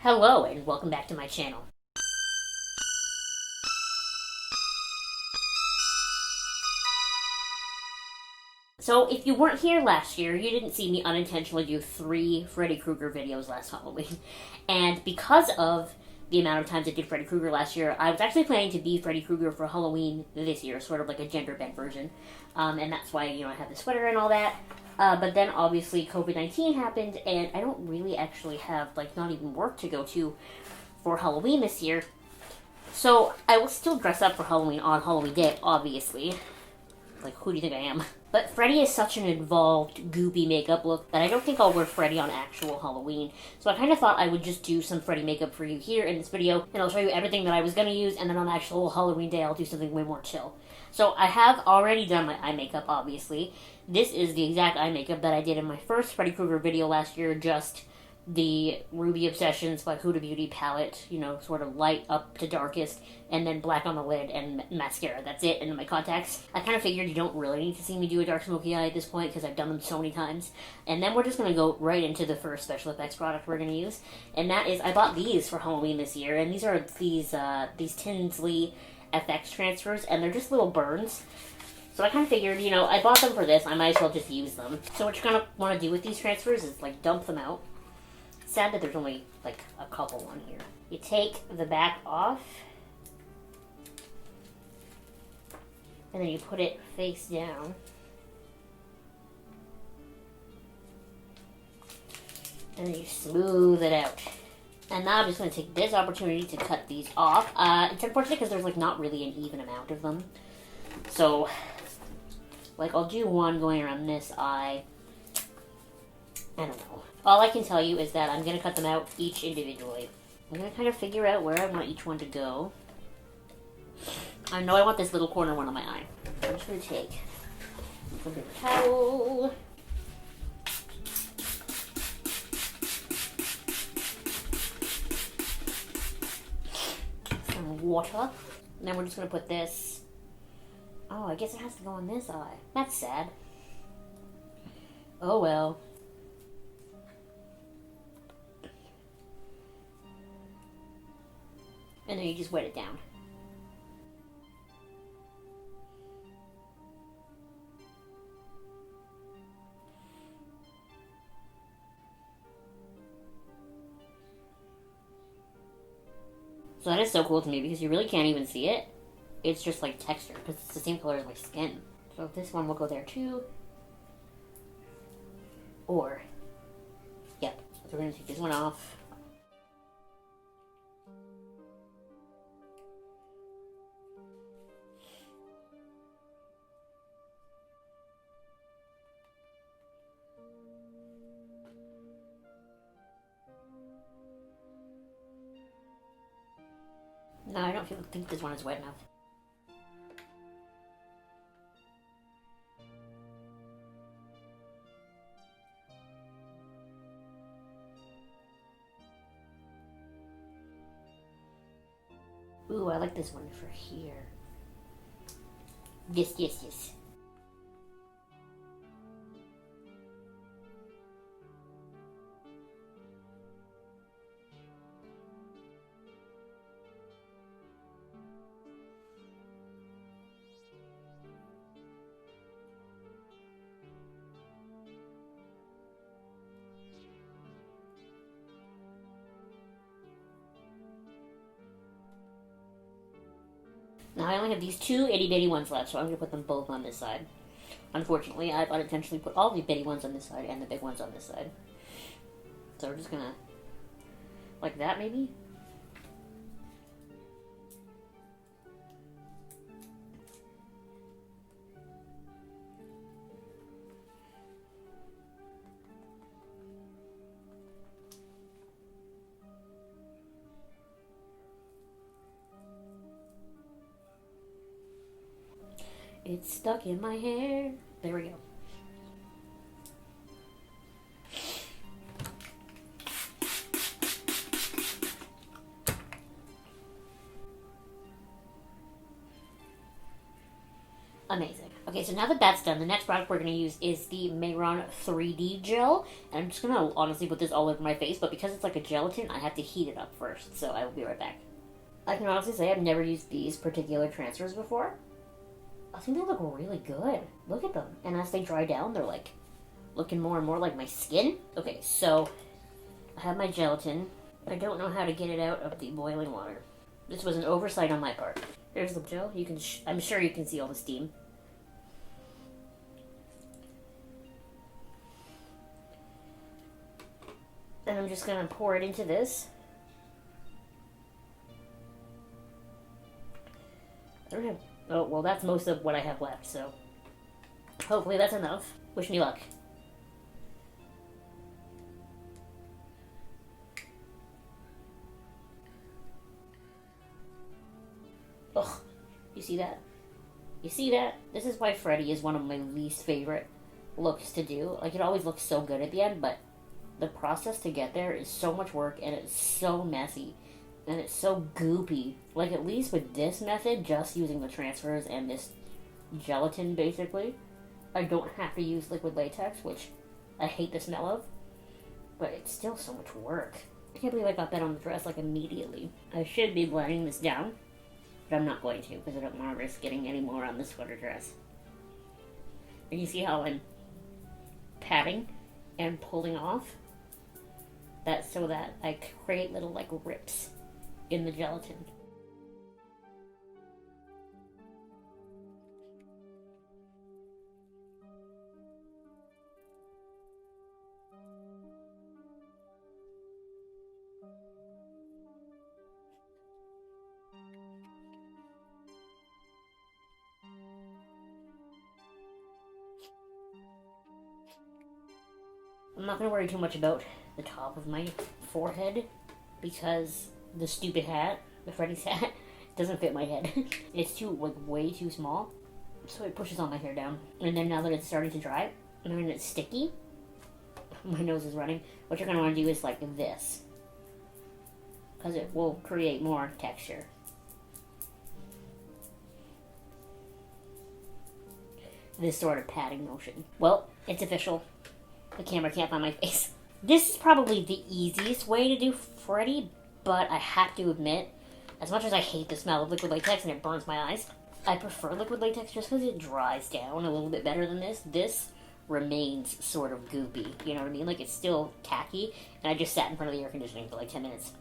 Hello and welcome back to my channel. So if you weren't here last year, you didn't see me unintentionally do 3 Freddy Krueger videos last Halloween. And because of the amount of times I did Freddy Krueger last year, I was actually planning to be Freddy Krueger for Halloween this year, sort of like a gender bent version. And that's why, I have the sweater and all that. But then obviously COVID-19 happened, and I don't really actually have, not even work to go to for Halloween this year. So I will still dress up for Halloween on Halloween Day, obviously. Who do you think I am? But Freddy is such an involved, goopy makeup look that I don't think I'll wear Freddy on actual Halloween. So I kind of thought I would just do some Freddy makeup for you here in this video, and I'll show you everything that I was going to use, and then on actual Halloween Day I'll do something way more chill. So I have already done my eye makeup, obviously. This is the exact eye makeup that I did in my first Freddy Krueger video last year, just the Ruby Obsessions by Huda Beauty palette, sort of light up to darkest, and then black on the lid and mascara. That's it, and then my contacts. I kind of figured you don't really need to see me do a dark smoky eye at this point because I've done them so many times. And then we're just going to go right into the first special effects product we're going to use, and that is, I bought these for Halloween this year, and these are these Tinsley Fx Transfers, and they're just little burns. So I kind of figured, I bought them for this, I might as well just use them. So what you're going to want to do with these transfers is, dump them out. Sad that there's only a couple on here. You take the back off, and then you put it face down, and then you smooth it out. And now I'm just going to take this opportunity to cut these off. It's unfortunate because there's not really an even amount of them. So I'll do one going around this eye. I don't know. All I can tell you is that I'm going to cut them out each individually. I'm going to kind of figure out where I want each one to go. I know I want this little corner one on my eye. I'm just going to take a paper towel. Some water. And then we're just going to put this... Oh, I guess it has to go on this eye. That's sad. Oh well. And then you just wet it down. So that is so cool to me because you really can't even see it. It's just like texture because it's the same color as my skin. So this one will go there too. Or, yep. So we're going to take this one off. No, I don't think this one is wet enough. Ooh, I like this one for here. Yes. Now I only have these 2 itty bitty ones left, so I'm going to put them both on this side. Unfortunately, I've unintentionally put all the bitty ones on this side and the big ones on this side. So we're just going to, like that maybe? It's stuck in my hair. There we go. Amazing. Okay, so now that that's done, the next product we're going to use is the Mehron 3D gel. And I'm just going to honestly put this all over my face, but because it's like a gelatin, I have to heat it up first. So I will be right back. I can honestly say I've never used these particular transfers before. I think they look really good. Look at them. And as they dry down, they're like looking more and more like my skin. Okay, so I have my gelatin. I don't know how to get it out of the boiling water. This was an oversight on my part. Here's the gel. You can I'm sure you can see all the steam. And I'm just gonna pour it into this. I don't have, oh, well, that's most of what I have left, so hopefully that's enough. Wish me luck. Ugh, you see that? You see that? This is why Freddy is one of my least favorite looks to do. Like, it always looks so good at the end, but the process to get there is so much work, and it's so messy, and it's so goopy. Like, at least with this method, just using the transfers and this gelatin, basically, I don't have to use liquid latex, which I hate the smell of, but it's still so much work. I can't believe I got that on the dress, like, immediately. I should be blending this down, but I'm not going to, because I don't want to risk getting any more on this sweater dress. And you see how I'm patting and pulling off? That's so that I create little, like, rips in the gelatin. I'm not going to worry too much about the top of my forehead because the stupid hat, the Freddy's hat, doesn't fit my head. It's too, like, way too small, so it pushes all my hair down. And then now that it's starting to dry, and it's sticky, my nose is running, what you're going to want to do is like this, because it will create more texture. This sort of patting motion. Well, it's official. The camera can't find my face. This is probably the easiest way to do Freddy, but I have to admit, as much as I hate the smell of liquid latex and it burns my eyes, I prefer liquid latex just because it dries down a little bit better than this. This remains sort of goopy, you know what I mean? Like, it's still tacky, and I just sat in front of the air conditioning for like 10 minutes.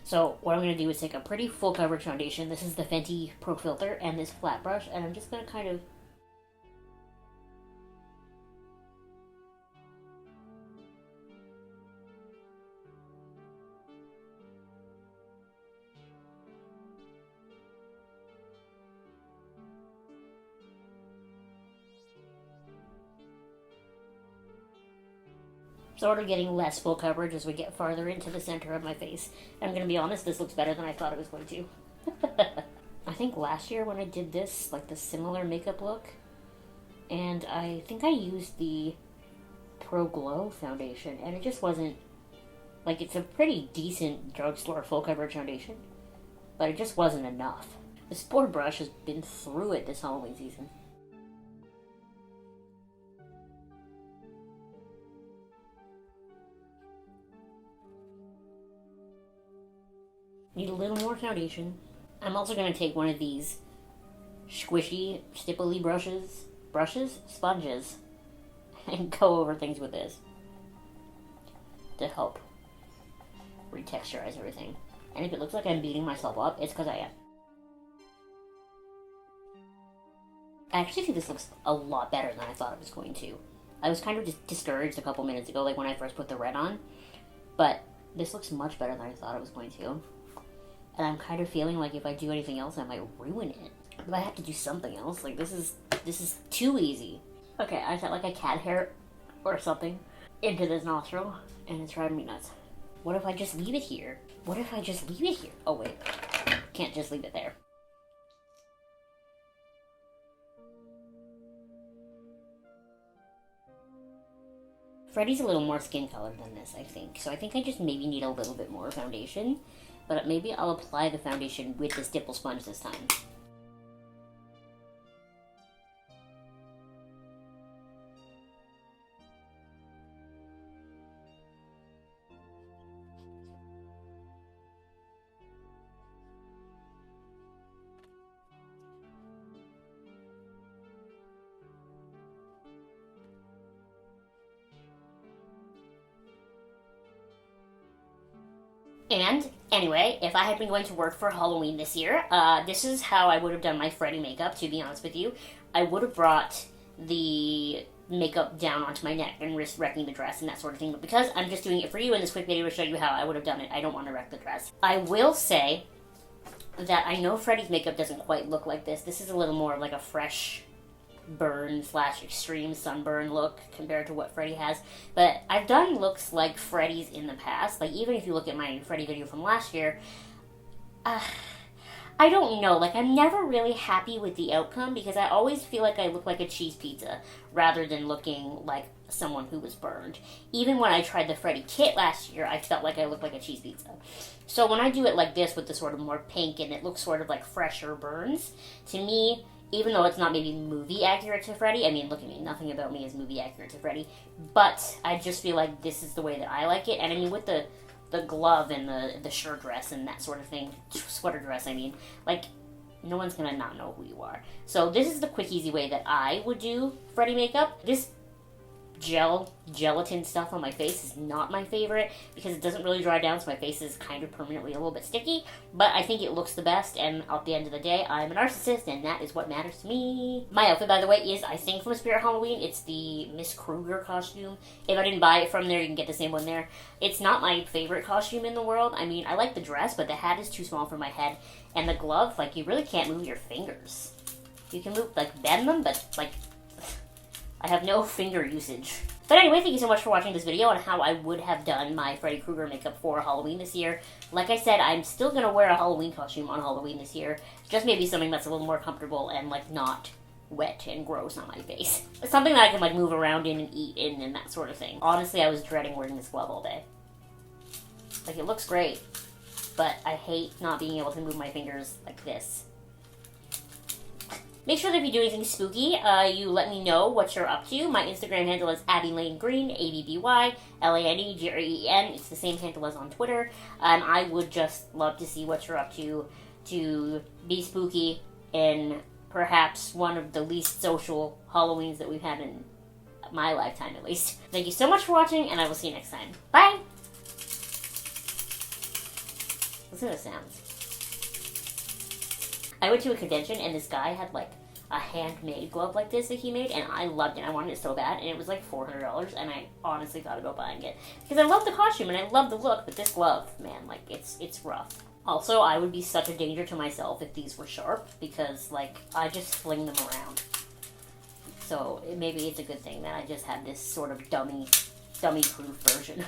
So what I'm going to do is take a pretty full coverage foundation. This is the Fenty ProFilter and this flat brush, and I'm just going to kind of sort of getting less full coverage as we get farther into the center of my face. And I'm going to be honest, this looks better than I thought it was going to. I think last year when I did this, like the similar makeup look, and I think I used the Pro Glow foundation, and it just wasn't, like, it's a pretty decent drugstore full coverage foundation, but it just wasn't enough. The Spore brush has been through it this Halloween season. Need a little more foundation. I'm also going to take one of these squishy, stipply sponges, and go over things with this to help retexturize everything. And if it looks like I'm beating myself up, it's because I am. I actually think this looks a lot better than I thought it was going to. I was kind of discouraged a couple minutes ago, like when I first put the red on, but this looks much better than I thought it was going to. And I'm kind of feeling like if I do anything else, I might ruin it. But I have to do something else. Like, this is too easy. Okay, I got like a cat hair or something into this nostril, and it's driving me nuts. What if I just leave it here? What if I just leave it here? Oh, wait. Can't just leave it there. Freddy's a little more skin colored than this, I think. So I think I just maybe need a little bit more foundation. But maybe I'll apply the foundation with this dipple sponge this time. And anyway, if I had been going to work for Halloween this year, this is how I would have done my Freddy makeup, to be honest with you. I would have brought the makeup down onto my neck and risk wrecking the dress and that sort of thing. But because I'm just doing it for you in this quick video to show you how I would have done it, I don't want to wreck the dress. I will say that I know Freddy's makeup doesn't quite look like this. This is a little more like a fresh burn / extreme sunburn look compared to what Freddy has. But I've done looks like Freddy's in the past. Like, even if you look at my Freddy video from last year, I don't know, like, I'm never really happy with the outcome because I always feel like I look like a cheese pizza rather than looking like someone who was burned. Even when I tried the Freddy kit last year, I felt like I looked like a cheese pizza. So when I do it like this with the sort of more pink and it looks sort of like fresher burns, to me, even though it's not maybe movie accurate to Freddy, I mean, look at me, nothing about me is movie accurate to Freddy, but I just feel like this is the way that I like it. And I mean, with the glove and the shirt dress and that sort of thing, sweater dress, I mean, like, no one's gonna not know who you are. So this is the quick, easy way that I would do Freddy makeup. This gelatin stuff on my face is not my favorite because it doesn't really dry down, so my face is kind of permanently a little bit sticky, but I think it looks the best, and at the end of the day, I'm a narcissist, and that is what matters to me. My outfit, by the way, is, I think, from Spirit Halloween. It's the Miss Krueger costume. If I didn't buy it from there, you can get the same one there. It's not my favorite costume in the world. I mean, I like the dress, but the hat is too small for my head, and the glove, like, you really can't move your fingers. You can move, like, bend them, but, like, I have no finger usage. But anyway, thank you so much for watching this video on how I would have done my Freddy Krueger makeup for Halloween this year. Like I said, I'm still going to wear a Halloween costume on Halloween this year. Just maybe something that's a little more comfortable and, like, not wet and gross on my face. Something that I can, like, move around in and eat in and that sort of thing. Honestly, I was dreading wearing this glove all day. Like, it looks great, but I hate not being able to move my fingers like this. Make sure that if you do anything spooky, you let me know what you're up to. My Instagram handle is AbbyLaneGreen, ABBYLANEGREEN. It's the same handle as on Twitter. And I would just love to see what you're up to be spooky in perhaps one of the least social Halloweens that we've had in my lifetime, at least. Thank you so much for watching, and I will see you next time. Bye! Listen to the sounds. I went to a convention and this guy had like a handmade glove like this that he made, and I loved it. I wanted it so bad, and it was like $400, and I honestly thought about buying it because I love the costume and I love the look, but this glove, man, like, it's rough. Also, I would be such a danger to myself if these were sharp because, like, I just fling them around. So maybe it's a good thing that I just had this sort of dummy-proof version.